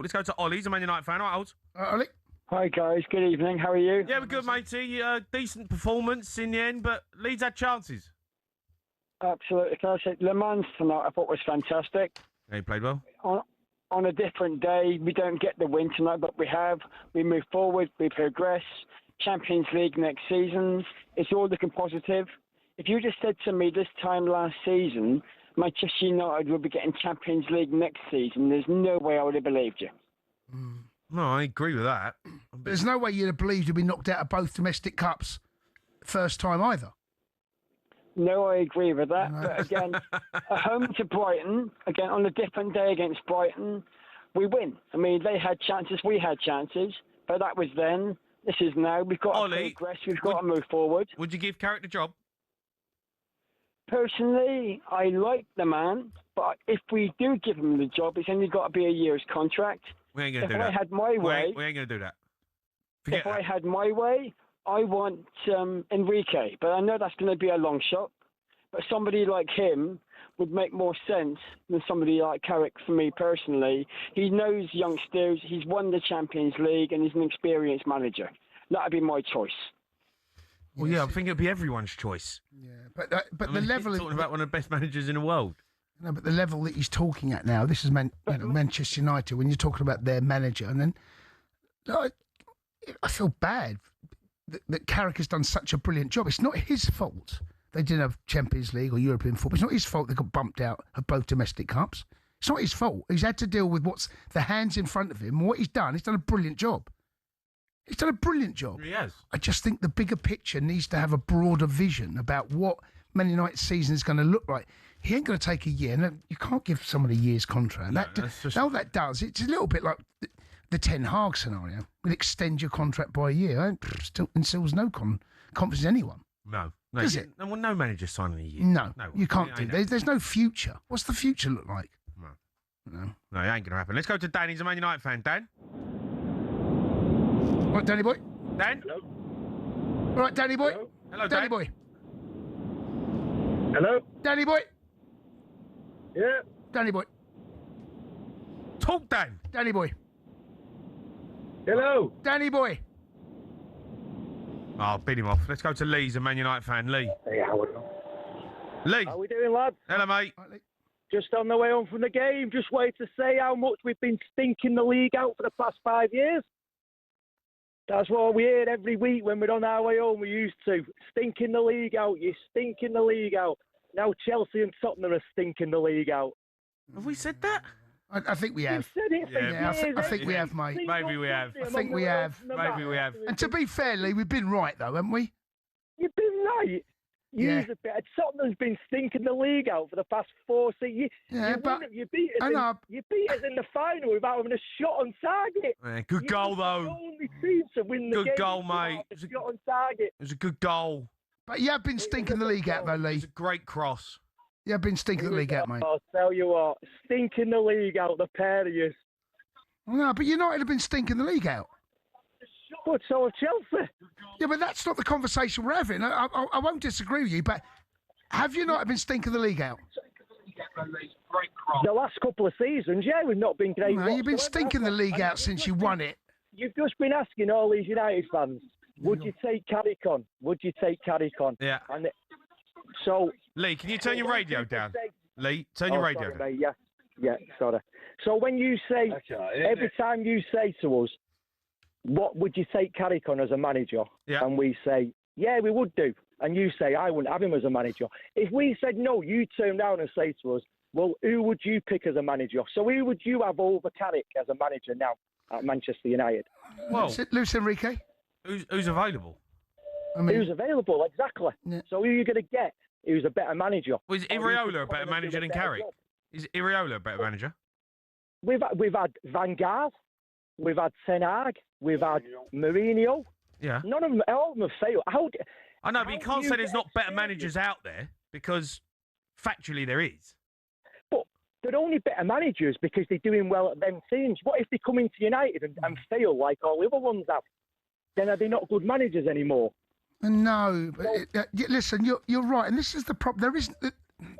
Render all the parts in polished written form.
Let's go to Ollie. He's a Man United fan. All right, Olds. Ollie. Hi guys, good evening. How are you? Yeah, we're good, matey. Decent performance in the end, but Leeds had chances. Absolutely. Can I say Le Mans tonight? I thought was fantastic. Yeah, he played well. On a different day, we don't get the win tonight, but we have. We move forward. We progress. Champions League next season. It's all looking positive. If you just said to me this time last season, Manchester United will be getting Champions League next season, there's no way I would have believed you. No, I agree with that. There's no way you'd have believed you'd be knocked out of both domestic cups first time either. No, I agree with that. But again, at home to Brighton, again, on a different day against Brighton, we win. I mean, they had chances, we had chances, but that was then. This is now. We've got to progress. We've got to move forward. Would you give Carrick the job? Personally, I like the man, but if we do give him the job, it's only got to be a year's contract. We ain't going to do that. If I had my way... We ain't going to do that. If I had my way, I want Enrique, but I know that's going to be a long shot. But somebody like him would make more sense than somebody like Carrick for me personally. He knows youngsters, he's won the Champions League, and he's an experienced manager. That would be my choice. Well, yeah, I think it would be everyone's choice. Yeah, but the level... He's talking about one of the best managers in the world. No, but the level that he's talking at now, this is Manchester United, when you're talking about their manager, and then I feel bad that Carrick has done such a brilliant job. It's not his fault they didn't have Champions League or European football. It's not his fault they got bumped out of both domestic cups. It's not his fault. He's had to deal with what's the hands in front of him. What he's done a brilliant job. He's done a brilliant job. He has. I just think the bigger picture needs to have a broader vision about what Man United's season is going to look like. He ain't going to take a year. No, you can't give someone a year's contract. All that does, it's a little bit like the Ten Hag scenario. We'll extend your contract by a year. Still instills no confidence in anyone. No. Does it? No manager signing a year. No, you can't do that. There's no future. What's the future look like? No, it ain't going to happen. Let's go to Dan. He's a Man United fan. Dan? Right, Danny boy? Dan? Hello? All right, Danny boy? Hello, Danny Dan. boy? Hello? Danny boy? Yeah? Danny boy? Talk, Dan. Danny boy? Hello? Danny boy? Oh, I'll beat him off. Let's go to Lee. He's a Man United fan. Lee. Hey, how are you? Lee. How we doing, lads? Hello, mate. Just on the way home from the game, just wait to say how much we've been stinking the league out for the past 5 years. That's what we hear every week when we're on our way home. We used to. Stinking the league out. You're stinking the league out. Now Chelsea and Tottenham are stinking the league out. Have we said that? I think we have. You've said it for years. I think we have, mate. Maybe we have. I think we have. Maybe we have. And to be fair, Lee, we've been right, though, haven't we? You've been right. Yeah. Tottenham's been stinking the league out for the past 4 seasons. You beat us in the final without having a shot on target. Yeah, good goal, though. The only team to win the game. Good goal, mate. A shot on target. It was a good goal. But you have been stinking the league out, though, Lee. It was a great cross. You have been stinking the league out, mate. I'll tell you what, stinking the league out, the pair of you. No, but United have been stinking the league out. But so have Chelsea. Yeah, but that's not the conversation we're having. I won't disagree with you, but have United been stinking the league out? The last couple of seasons, yeah, we've not been great. No, you've been stinking the league out since you won it. You've just been asking all these United fans, would you take Carrick on? Would you take Carrick on? Yeah. And so, Lee, can you turn your radio down? Lee, turn your radio down. Mate, yeah, sorry. So when you say, every time you say to us, what would you take Carrick on as a manager? Yeah. And we say, yeah, we would do. And you say, I wouldn't have him as a manager. If we said no, you turn down and say to us, well, who would you pick as a manager? So who would you have over Carrick as a manager now at Manchester United? Well, Luis Enrique. Who's available? I mean, Who's available, exactly. Yeah. So who are you going to get who's a better manager? Well, is Iriola a better manager than Carrick? Is Iriola a better manager? We've had Van Gaal, we've had Ten Hag, we've had Mourinho. Yeah. None of them, all of them have failed. I know, but you can't say there's not better managers out there because factually there is. But they're only better managers because they're doing well at them teams. What if they come into United and fail like all the other ones have? Then are they not good managers anymore? No, but listen, you're right, and this is the problem.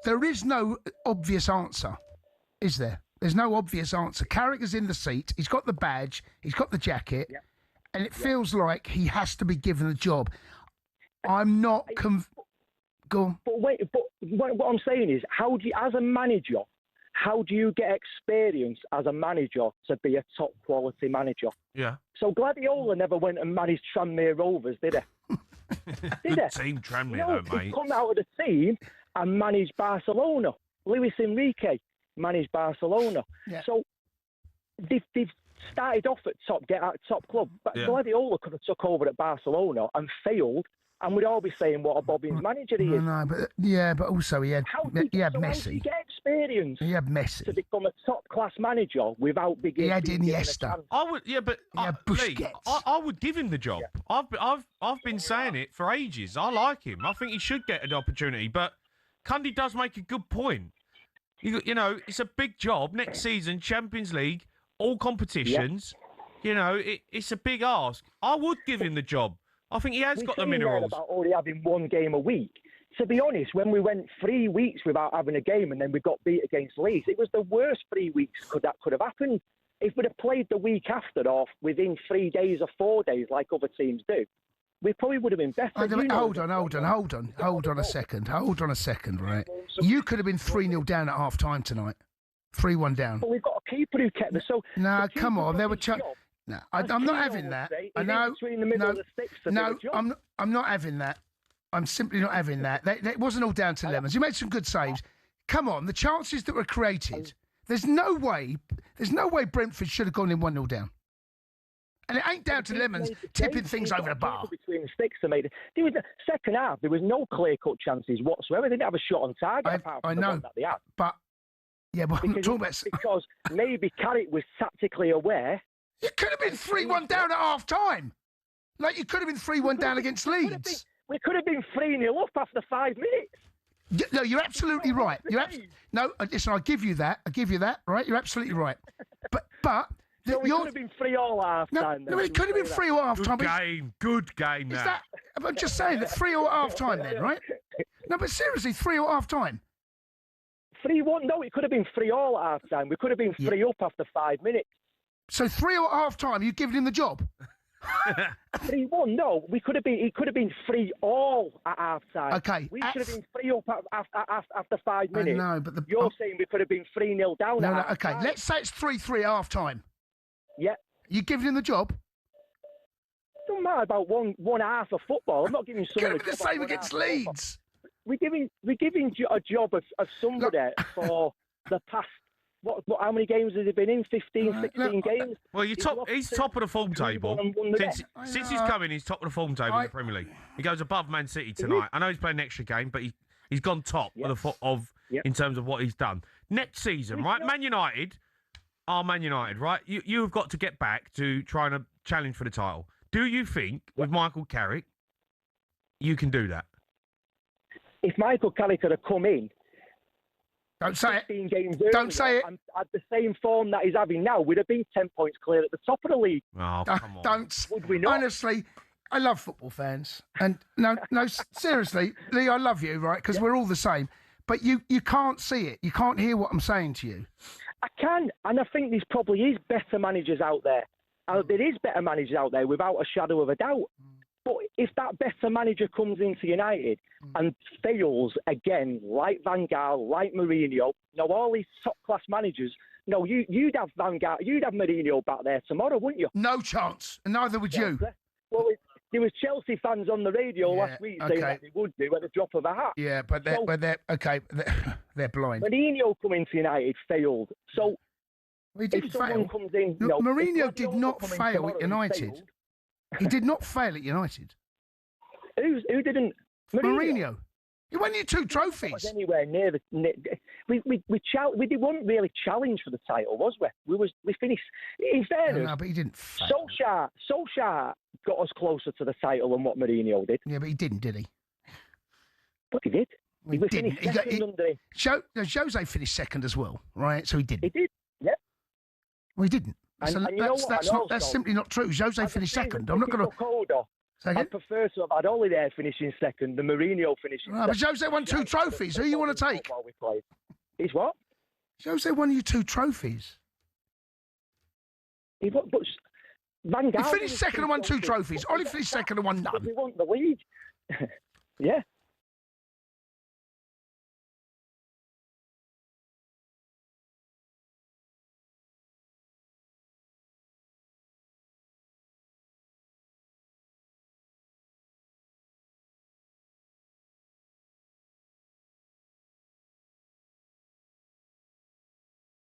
There is no obvious answer, is there? There's no obvious answer. Carrick is in the seat. He's got the badge. He's got the jacket. Yeah. And it feels like he has to be given the job. I'm not... Go on. But wait, what I'm saying is, how do you, as a manager, how do you get experience as a manager to be a top quality manager? Yeah. So Guardiola never went and managed Tranmere Rovers, did he? Good team, Tranmere, though, mate. He come out of the team and managed Barcelona. Luis Enrique managed Barcelona. Yeah. So they've started off at top club. But Guardiola could have took over at Barcelona and failed, and we'd all be saying what a bobbins manager he is. No, but also he had Messi. How did he get experience? He had Messi to become a top class manager without being. He had Iniesta. I would, but Busquets. I would give him the job. Yeah. I've been saying it for ages. I like him. I think he should get an opportunity. But Cundy does make a good point. You know, it's a big job next season. Champions League, all competitions. Yeah. You know, it's a big ask. I would give him the job. I think he has got the minerals. About only having one game a week. To be honest, when we went 3 weeks without having a game and then we got beat against Leeds, it was the worst 3 weeks that could have happened. If we'd have played the week after off within 3 days or 4 days like other teams do, we probably would have been better. Hold on a second, right? You could have been 3-0 down at half time tonight. 3-1 down. But we've got a keeper who kept us. So no, come on. There were... No, I'm not having that. I know. I'm not having that. I'm simply not having that. It wasn't all down to Lemons. You made some good saves. Come on, the chances that were created. There's no way Brentford should have gone in 1-0 down. And it ain't down to Lemons tipping things over the bar. Between the sticks, there was the second half. There was no clear-cut chances whatsoever. They didn't have a shot on target. I know, that they had. But I'm talking about because maybe Carrick was tactically aware. You could have been 3-1 down at half time. Like you could have been 3-1 down against Leeds. We could have been 3-0 up after 5 minutes. No, you're absolutely right. Listen, I'll give you that. Right? You're absolutely right. But so we could have been 3-3 half time. No, it could have been 3-3 half time. Good game. I'm just saying that 3-3 half time then, right? No, but seriously, 3-3 half time. 3-1. No, it could have been 3-3 half time. We could have been 3 up after 5 minutes. So 3-3 half time, you've given him the job? 3-1, no. It could have been 3-3 at half time. Okay. We should have been 3 up after 5 minutes. I know, but you're saying we could have been 3-0 down at half okay. time. Let's say it's 3-3 half time. Yeah. You giving him the job? Don't matter about one half of football. I'm not giving someone the same against Leeds. We're giving a job of somebody for the past. How many games has he been in? 15, 16 games? Well, he's top of the form table. Since he's come in, he's top of the form table in the Premier League. He goes above Man City tonight. I know he's playing an extra game, but he's gone top in terms of what he's done. Next season, right? Man United are Man United, right? You have got to get back to trying to challenge for the title. Do you think, with Michael Carrick, you can do that? If Michael Carrick had come in, don't say it. Games don't say it. And at the same form that he's having now, we'd have been 10 points clear at the top of the league. Oh, come on. Don't. Would we not? Honestly, I love football fans. And no, seriously, Lee, I love you, right? Because we're all the same. But you can't see it. You can't hear what I'm saying to you. I can. And I think there's probably is better managers out there. There is better managers out there without a shadow of a doubt. But if that better manager comes into United and fails again, like Van Gaal, like Mourinho, all these top-class managers, you'd have Van Gaal, you'd have Mourinho back there tomorrow, wouldn't you? No chance, and neither would you. Well, there was Chelsea fans on the radio last week saying that they would do at the drop of a hat. Yeah, but they're blind. Mourinho coming to United failed. So he didn't fail. Comes in, Mourinho did not fail at United. He did not fail at United. Who didn't? Mourinho. He won you 2 trophies. Was anywhere near the. We weren't really challenged for the title, was we? We finished. In fairness, no, but he didn't. Fail. Solskjaer got us closer to the title than what Mourinho did. Yeah, but he didn't, did he? But he did. He didn't. Jose finished second as well, right? So he didn't. He did. Yeah. Well, he didn't. That's simply not true. Jose finished second. I'm not going to. I prefer to have had Ollie there finishing second than Mourinho finishing second. But Jose won 2 trophies. Who you want to take? He's what? Jose won you 2 trophies. But Van Gaal he finished second and won 2 trophies. Ollie finished second and won none. We won the league. Yeah.